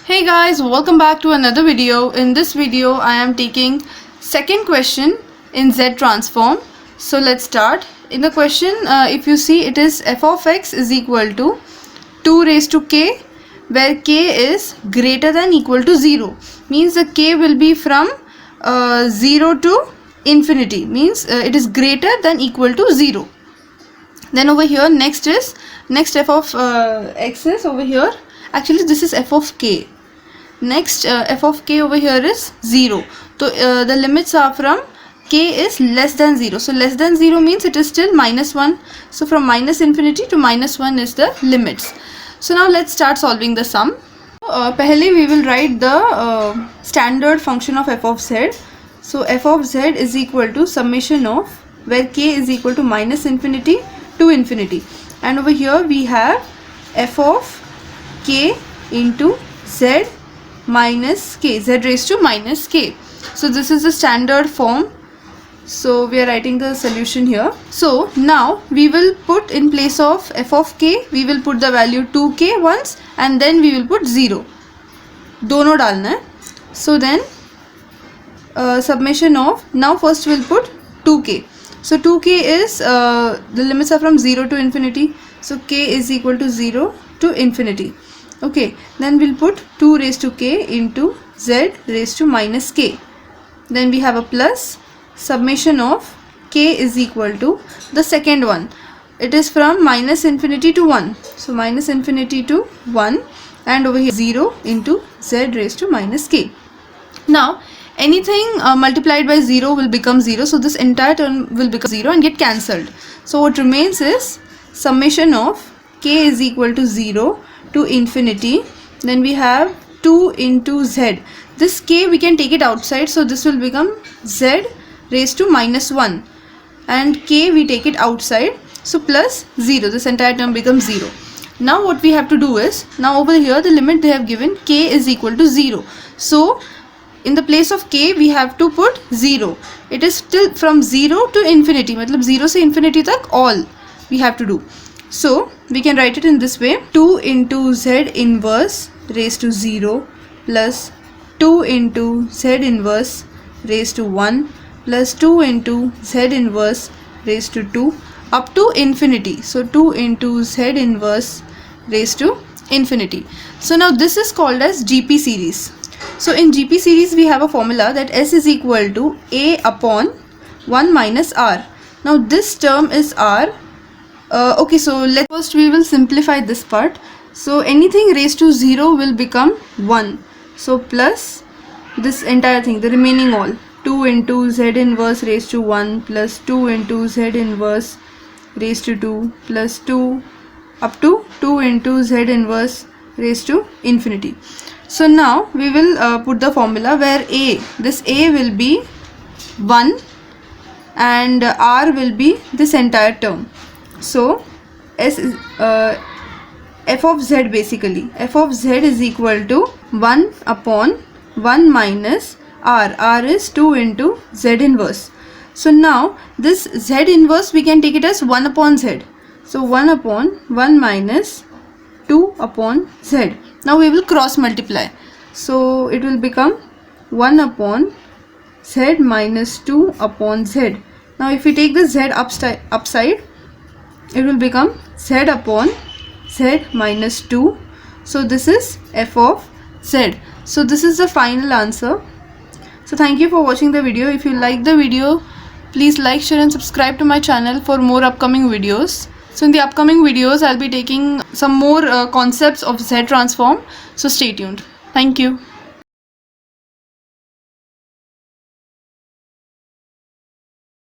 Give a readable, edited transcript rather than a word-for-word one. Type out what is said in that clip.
Hey guys, welcome back to another video. In this video I am taking second question in Z transform. So let's start. In the question if you see, it is f of x is equal to 2 raised to k, where k is greater than equal to 0. Means the k will be from 0 to infinity. Means it is greater than equal to 0. Then over here next f of x is over here. Actually this is f of k. Next f of k over here is 0. So the limits are from k is less than 0. So less than 0 means it is still minus 1. So from minus infinity to minus 1 is the limits. So now let's start solving the sum. Pehle we will write the standard function of f of z. So f of z is equal to summation of where k is equal to minus infinity to infinity. And over here we have f of k into z minus k, z raised to minus k. So this is the standard form. So we are writing the solution here. So now we will put in place of f of k, we will put the value 2k once and then we will put 0. दोनों डालना है. So then summation of, now first we will put 2k. So 2k is the limits are from 0 to infinity. So k is equal to 0 to infinity. Okay, then we'll put 2 raised to k into z raised to minus k. Then we have a plus summation of k is equal to the second one. It is from minus infinity to 1. So minus infinity to 1 and over here 0 into z raised to minus k. Now anything multiplied by 0 will become 0. So this entire term will become 0 and get cancelled. So what remains is summation of k is equal to 0 to infinity. Then we have 2 into z. This k we can take it outside, so this will become z raised to minus 1 and k we take it outside, so plus 0. This entire term becomes 0. Now what we have to do is, now over here the limit they have given k is equal to 0. So in the place of k we have to put 0. It is still from 0 to infinity, matlab 0 se infinity tak all we have to do. So we can write it in this way: 2 into z inverse raised to 0 plus 2 into z inverse raised to 1 plus 2 into z inverse raised to 2 up to infinity. So 2 into z inverse raised to infinity. So now this is called as GP series. So in GP series we have a formula that S is equal to A upon 1 minus R. Now this term is R. Okay, so first we will simplify this part. So anything raised to 0 will become 1. So plus this entire thing, the remaining all, 2 into z inverse raised to 1 plus 2 into z inverse raised to 2 plus 2 up to 2 into z inverse raised to infinity. So now we will put the formula where this a will be 1 and r will be this entire term. So s is f of z, basically f of z is equal to 1 upon 1 minus r. R is 2 into z inverse. So now this z inverse we can take it as 1 upon z. So 1 upon 1 minus 2 upon z. Now we will cross multiply. So it will become 1 upon z minus 2 upon z. Now if we take the z upside, it will become z upon z minus 2. So this is f of z. So this is the final answer. So thank you for watching the video. If you like the video, please like, share and subscribe to my channel for more upcoming videos. So in the upcoming videos I'll be taking some more concepts of Z transform. So stay tuned. Thank you.